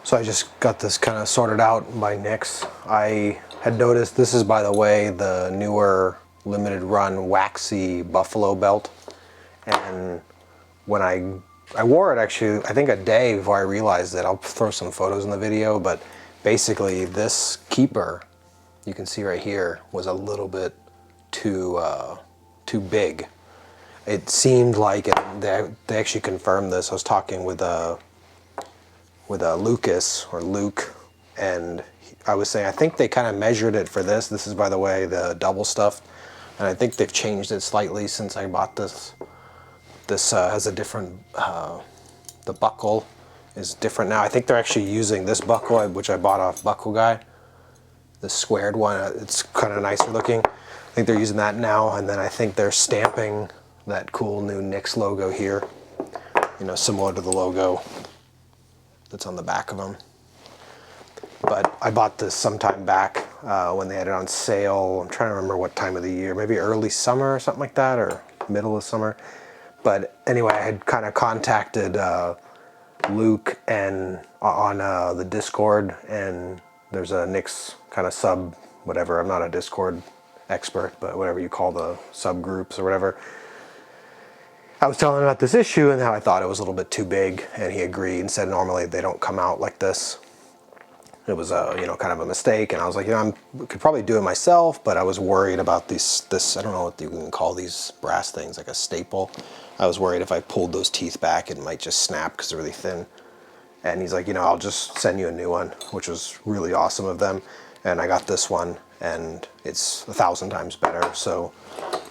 So I just got this kind of sorted out by Nix. I had noticed, this is, by the way, the newer limited run Waxy buffalo belt. And when I wore it actually, I think a day before I realized it. I'll throw some photos in the video, but basically this keeper, you can see right here, was a little bit too big. It seemed like, and they actually confirmed this. I was talking with Lucas, or Luke, and I was saying I think they kind of measured it for this. This is, by the way, the double stuff, and I think they've changed it slightly since I bought this. This has a different, the buckle is different now. I think they're actually using this buckle, which I bought off Buckle Guy, the squared one. It's kind of nicer looking. I think they're using that now, and then I think they're stamping that cool new Nix logo here, you know, similar to the logo that's on the back of them. But I bought this sometime back when they had it on sale. I'm trying to remember what time of the year, maybe early summer or something like that, or middle of summer. But anyway, I had kind of contacted Luke and on the Discord, and there's a Nix kind of sub, whatever. I'm not a Discord expert, but whatever you call the subgroups or whatever. I was telling him about this issue and how I thought it was a little bit too big, and he agreed and said normally they don't come out like this. It was you know, kind of a mistake, and I was like, you know, I could probably do it myself, but I was worried about this, I don't know what you can call these brass things, like a staple. I was worried if I pulled those teeth back, it might just snap because they're really thin. And he's like, you know, I'll just send you a new one, which was really awesome of them. And I got this one, and it's 1,000 times better. So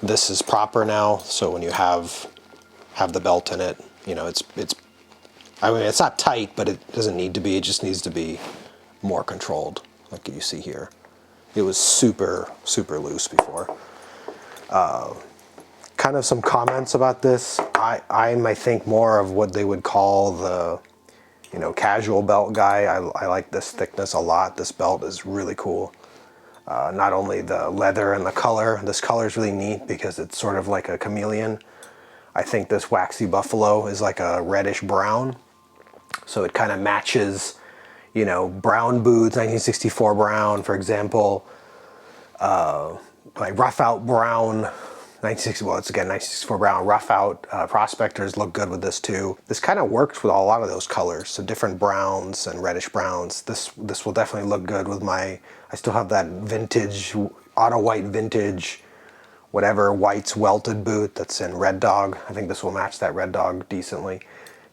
this is proper now. So when you have the belt in it, you know, I mean, it's not tight, but it doesn't need to be. It just needs to be more controlled, like you see here. It was super, super loose before. Kind of some comments about this. I'm, I think, more of what they would call the, you know, casual belt guy. I like this thickness a lot. This belt is really cool. Not only the leather and the color. This color is really neat because it's sort of like a chameleon. I think this Waxy Buffalo is like a reddish brown. So it kind of matches, you know, brown boots, 1964 brown, for example. Like rough out brown, 1960, well, it's again 1964 brown. Rough out prospectors look good with this too. This kind of works with a lot of those colors. So different browns and reddish browns. This will definitely look good with my, I still have that vintage, auto white vintage, whatever, white's welted boot that's in Red Dog. I think this will match that Red Dog decently.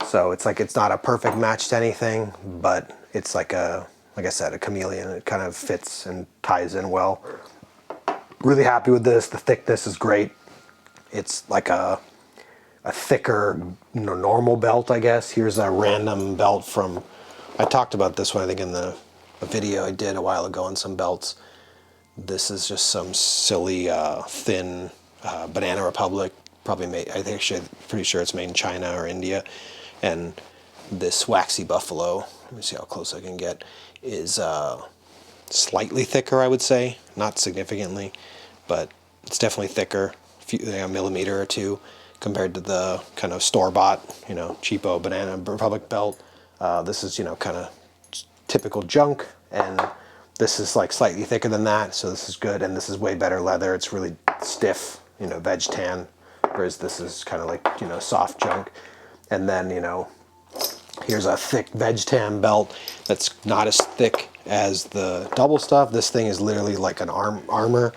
So it's like, it's not a perfect match to anything, but it's like a, like I said, a chameleon. It kind of fits and ties in well. Really happy with this. The thickness is great. It's like a thicker, you know, normal belt, I guess. Here's a random belt from, I talked about this one, I think, in a video I did a while ago on some belts. This is just some silly, thin Banana Republic, probably made, I think, actually, pretty sure it's made in China or India. And this Waxy Buffalo, let me see how close I can get, is slightly thicker, I would say. Not significantly, but it's definitely thicker, a millimeter or two, compared to the kind of store-bought, you know, cheapo Banana Republic belt. This is, you know, kind of typical junk, and this is like slightly thicker than that, so this is good, and this is way better leather. It's really stiff, you know, veg tan, whereas this is kind of like, you know, soft junk. And then, you know, here's a thick veg tan belt that's not as thick as the double stuff. This thing is literally like an armor,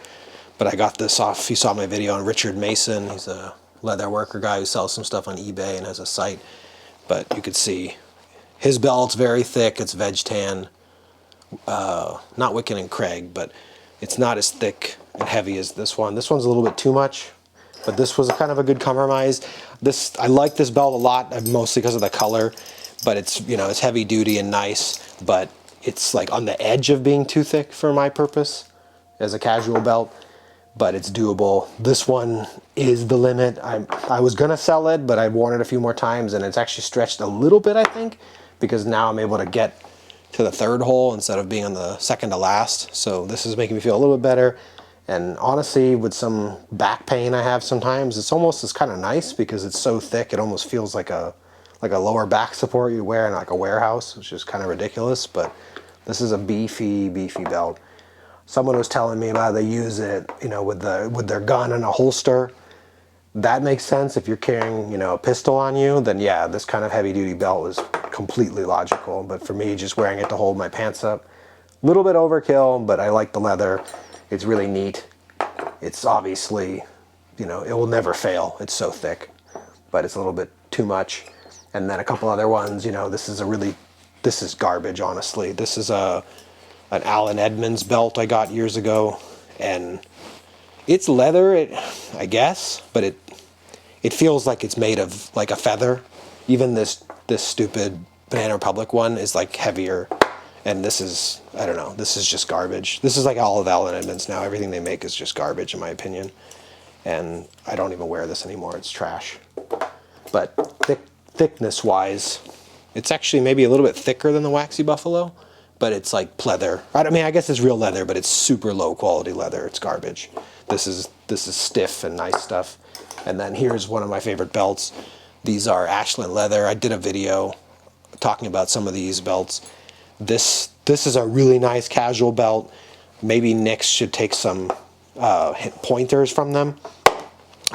but I got this off, you saw my video on Richard Mason. He's a leather worker guy who sells some stuff on eBay and has a site. But you could see his belt's very thick. It's veg tan. Not Wicked and Craig, but it's not as thick and heavy as this one. This one's a little bit too much, but this was kind of a good compromise. I like this belt a lot, mostly because of the color, but it's, you know, it's heavy duty and nice, but it's like on the edge of being too thick for my purpose as a casual belt, but it's doable. This one is the limit. I was gonna sell it, but I've worn it a few more times, and it's actually stretched a little bit, I think, because now I'm able to get to the third hole instead of being on the second to last. So this is making me feel a little bit better. And honestly, with some back pain I have sometimes, it's kind of nice because it's so thick. It almost feels like a like a lower back support you wear in like a warehouse, which is kind of ridiculous, but this is a beefy belt. Someone was telling me about they use it, you know, with their gun in a holster. That makes sense. If you're carrying, you know, a pistol on you, then yeah, this kind of heavy duty belt is completely logical. But for me, just wearing it to hold my pants up, a little bit overkill, but I like the leather. It's really neat. It's obviously, you know, it will never fail. It's so thick, but it's a little bit too much. And then a couple other ones, you know, this is garbage, honestly. This is an Allen Edmonds belt I got years ago, and it's leather, I guess, but it feels like it's made of like a feather. Even this stupid Banana Republic one is like heavier, and this is, I don't know, this is just garbage. This is like all of Allen Edmonds now. Everything they make is just garbage in my opinion, and I don't even wear this anymore. It's trash. But thickness wise, it's actually maybe a little bit thicker than the Waxy Buffalo, but it's like pleather. I mean, I guess it's real leather, but it's super low quality leather. It's garbage. This is stiff and nice stuff. And then here's one of my favorite belts. These are Ashland leather. I did a video talking about some of these belts. This is a really nice casual belt. Maybe Nix should take some pointers from them,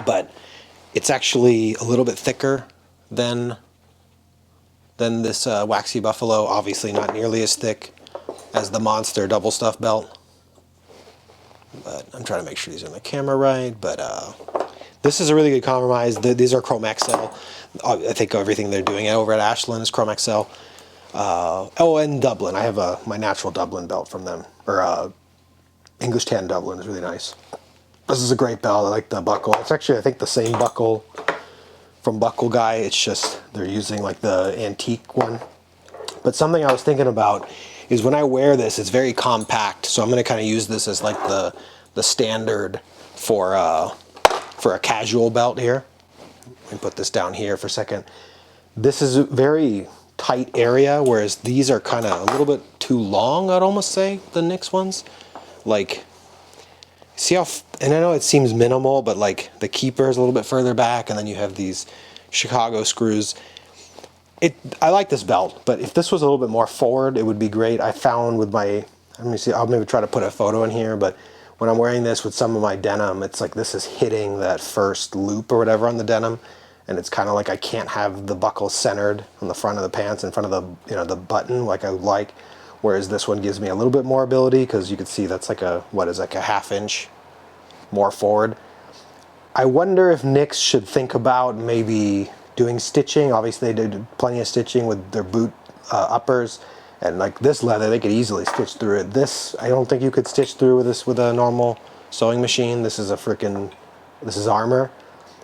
but it's actually a little bit thicker than this Waxy Buffalo. Obviously not nearly as thick as the Monster double stuff belt. But I'm trying to make sure these are in the camera right. But this is a really good compromise. These are Chrome XL. I think everything they're doing over at Ashland is Chrome XL. Oh, and Dublin. I have my natural Dublin belt from them. Or English Tan Dublin is really nice. This is a great belt. I like the buckle. It's actually, I think, the same buckle from Buckle Guy. It's just they're using like the antique one. But something I was thinking about is when I wear this, it's very compact. So I'm going to kind of use this as like the standard for a casual belt here. Let me put this down here for a second. This is a very tight area, whereas these are kind of a little bit too long, I'd almost say, the Nix ones. Like, see how, and I know it seems minimal, but like the keeper is a little bit further back, and then you have these Chicago screws. I like this belt, but if this was a little bit more forward, it would be great. I found with my, let me see, I'll maybe try to put a photo in here, but when I'm wearing this with some of my denim, it's like this is hitting that first loop or whatever on the denim, and it's kind of like I can't have the buckle centered on the front of the pants, in front of the, you know, the button like I would like, whereas this one gives me a little bit more ability, because you can see that's like a, what is like a ½ inch more forward. I wonder if Nix should think about maybe doing stitching. Obviously they did plenty of stitching with their boot uppers, and like this leather they could easily stitch through it. This, I don't think you could stitch through with this with a normal sewing machine. This is this is armor.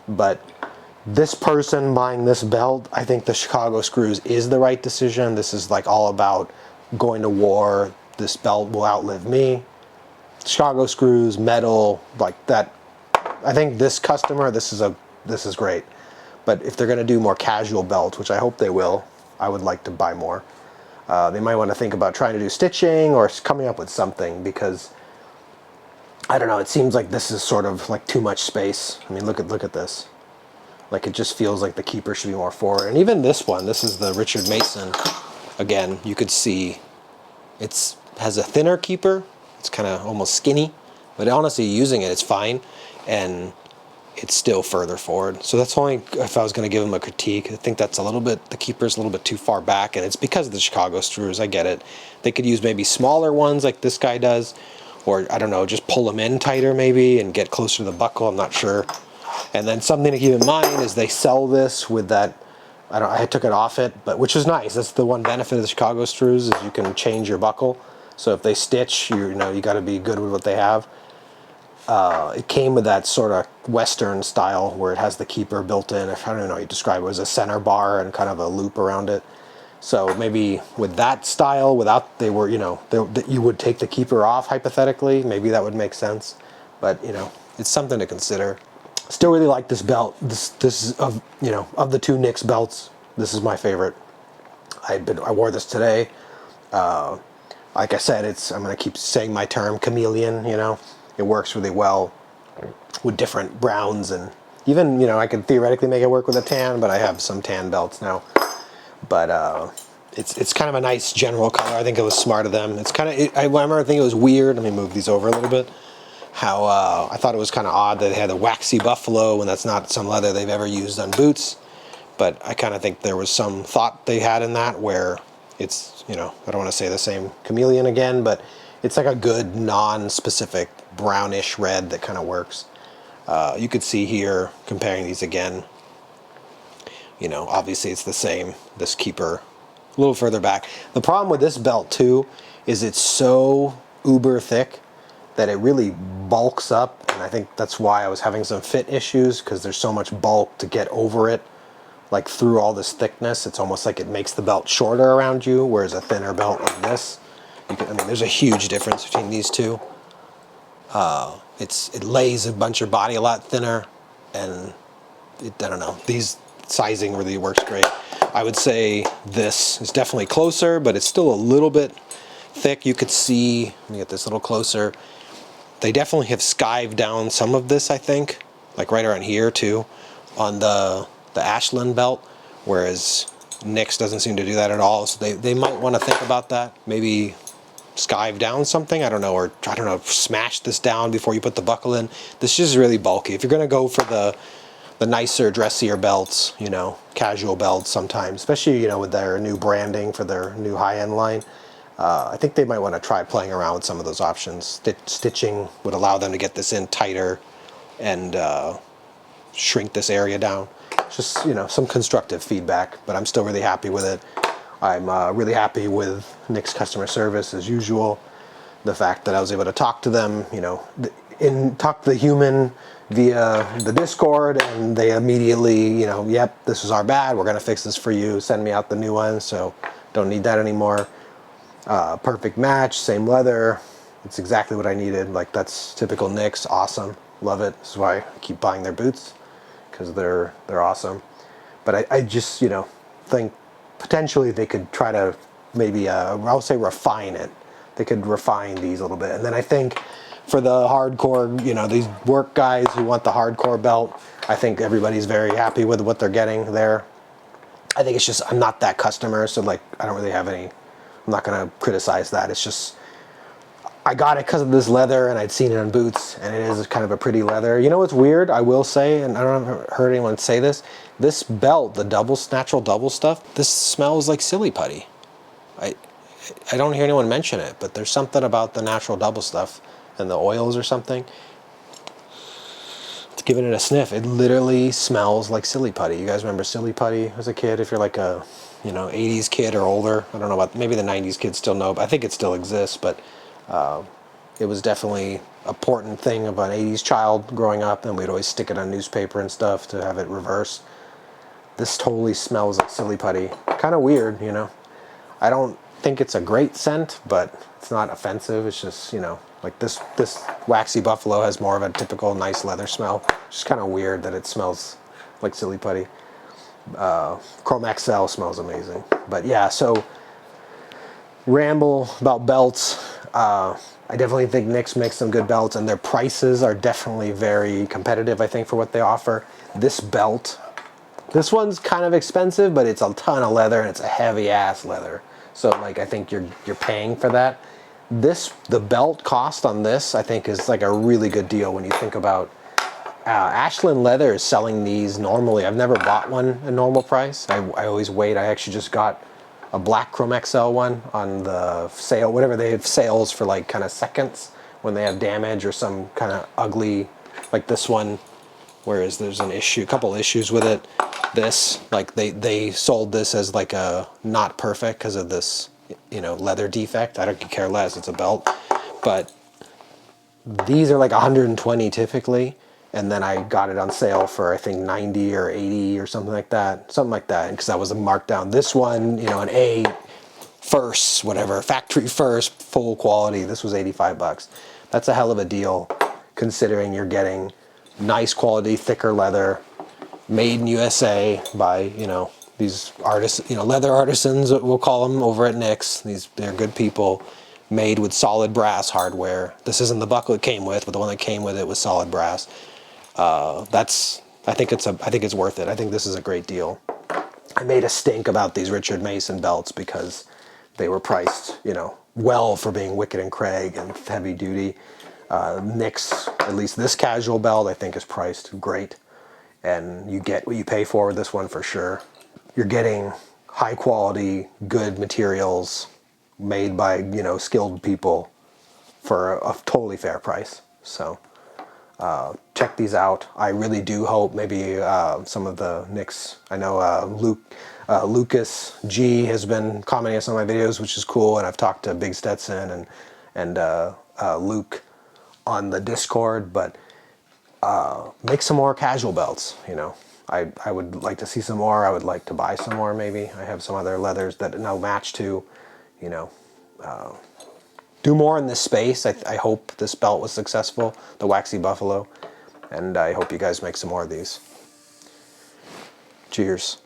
But this person buying this belt, I think the Chicago screws is the right decision. This is like all about going to war. This belt will outlive me. Chicago screws, metal, like that. I think this customer, this is great. But if they're going to do more casual belts, which I hope they will, I would like to buy more. They might want to think about trying to do stitching or coming up with something, because I don't know, it seems like this is sort of like too much space. I mean, look at this. Like, it just feels like the keeper should be more forward. And even this one, this is the Richard Mason. Again, you could see it has a thinner keeper. It's kind of almost skinny, but honestly, using it, it's fine, and it's still further forward. So that's only if I was going to give them a critique. I think that's a little bit, the keeper's a little bit too far back, and it's because of the Chicago screws. I get it. They could use maybe smaller ones like this guy does, or I don't know, just pull them in tighter maybe and get closer to the buckle. I'm not sure. And then something to keep in mind is they sell this with that, I took it off it, but which is nice. That's the one benefit of the Chicago screws, is you can change your buckle. So if they stitch, you know, you got to be good with what they have. It came with that sort of Western style where it has the keeper built in. I don't even know how you describe it. It was a center bar and kind of a loop around it. So maybe with that style, without, they were, you know, you would take the keeper off hypothetically. Maybe that would make sense. But, you know, it's something to consider. Still really like this belt. This is, of, you know, of the two Nix belts, this is my favorite. I wore this today. Like I said, I'm going to keep saying my term, chameleon, you know. It works really well with different browns, and even, you know, I could theoretically make it work with a tan, but I have some tan belts now. But it's kind of a nice general color. I think it was smart of them. It's kind of, I remember, I think it was weird. Let me move these over a little bit. How I thought it was kind of odd that they had a waxy buffalo when that's not some leather they've ever used on boots. But I kind of think there was some thought they had in that where it's, you know, I don't want to say the same chameleon again, but it's like a good non-specific brownish red that kind of works. You could see here, comparing these again, you know, obviously it's the same, this keeper a little further back. The problem with this belt too is it's so uber thick that it really bulks up, and I think that's why I was having some fit issues, because there's so much bulk to get over it, like through all this thickness. It's almost like it makes the belt shorter around you, whereas a thinner belt like this, I mean, there's a huge difference between these two. It lays a bunch of body a lot thinner, and I don't know, these sizing really works great. I would say this is definitely closer, but it's still a little bit thick. You could see, let me get this a little closer. They definitely have skived down some of this, I think, like right around here too, on the Ashland belt, whereas Nick's doesn't seem to do that at all. So they might want to think about that. Maybe skive down something, I don't know, or I don't know, smash this down before you put the buckle in. This is really bulky. If you're going to go for the nicer, dressier belts, you know, casual belts sometimes, especially, you know, with their new branding for their new high-end line, I think they might want to try playing around with some of those options. Stitching would allow them to get this in tighter and shrink this area down. Just, you know, some constructive feedback, but I'm still really happy with it. I'm really happy with Nick's customer service as usual. The fact that I was able to talk to them, you know, talk to the human via the Discord, and they immediately, you know, yep, this is our bad, we're going to fix this for you, send me out the new one, so don't need that anymore. Perfect match, same leather, it's exactly what I needed. Like, that's typical Nick's, awesome, love it. This is why I keep buying their boots, because they're awesome. But I just, you know, think potentially they could try to maybe, I'll say refine it. They could refine these a little bit. And then I think for the hardcore, you know, these work guys who want the hardcore belt, I think everybody's very happy with what they're getting there. I think it's just, I'm not that customer, so like, I don't really have any, I'm not going to criticize that. It's just, I got it because of this leather, and I'd seen it on boots, and it is kind of a pretty leather. You know what's weird? I will say, and I don't have heard anyone say this, this belt, the natural double stuff, this smells like silly putty. I don't hear anyone mention it, but there's something about the natural double stuff and the oils or something. It's giving it a sniff. It literally smells like silly putty. You guys remember silly putty as a kid? If you're like a, you know, 80s kid or older, I don't know about, maybe the 90s kids still know, but I think it still exists, but it was definitely an important thing of an 80s child growing up, and we'd always stick it on newspaper and stuff to have it reverse. This totally smells like silly putty. Kind of weird, you know. I don't think it's a great scent, but it's not offensive. It's just, you know, like this waxy buffalo has more of a typical nice leather smell. It's just kind of weird that it smells like silly putty. Chrome XL smells amazing. But yeah, so ramble about belts. I definitely think Nick's makes some good belts, and their prices are definitely very competitive, I think, for what they offer. This belt, this one's kind of expensive, but it's a ton of leather, and it's a heavy ass leather. So like, I think you're paying for that. The belt cost on this, I think, is like a really good deal when you think about Ashland Leather is selling these normally. I've never bought one at normal price. I always wait. I actually just got a black Chrome XL one on the sale, whatever, they have sales for like kind of seconds when they have damage or some kind of ugly, like this one, whereas there's an issue, a couple issues with it. This, like they sold this as like a not perfect because of this, you know, leather defect. I don't care less, it's a belt. But these are like 120 typically, and then I got it on sale for I think 90 or 80 or something like that, because that was a markdown. This one, you know, an A first, whatever, factory first, full quality, this was 85 bucks. That's a hell of a deal considering you're getting nice quality, thicker leather, made in USA by, you know, these artists, you know, leather artisans, we'll call them, over at Nick's. They're good people, made with solid brass hardware. This isn't the buckle it came with, but the one that came with it was solid brass. I think it's worth it. I think this is a great deal. I made a stink about these Richard Mason belts because they were priced, you know, well for being Wicked and Craig and heavy duty. Nick's, at least this casual belt, I think is priced great. And you get what you pay for with this one for sure. You're getting high quality, good materials made by, you know, skilled people for a totally fair price. So check these out. I really do hope maybe some of the Knicks, I know Lucas G has been commenting on some of my videos, which is cool, and I've talked to Big Stetson and Luke on the Discord, but make some more casual belts, you know. I would like to see some more. I would like to buy some more maybe. I have some other leathers that no match to, you know. Do more in this space. I hope this belt was successful, the Waxy Buffalo, and I hope you guys make some more of these. Cheers.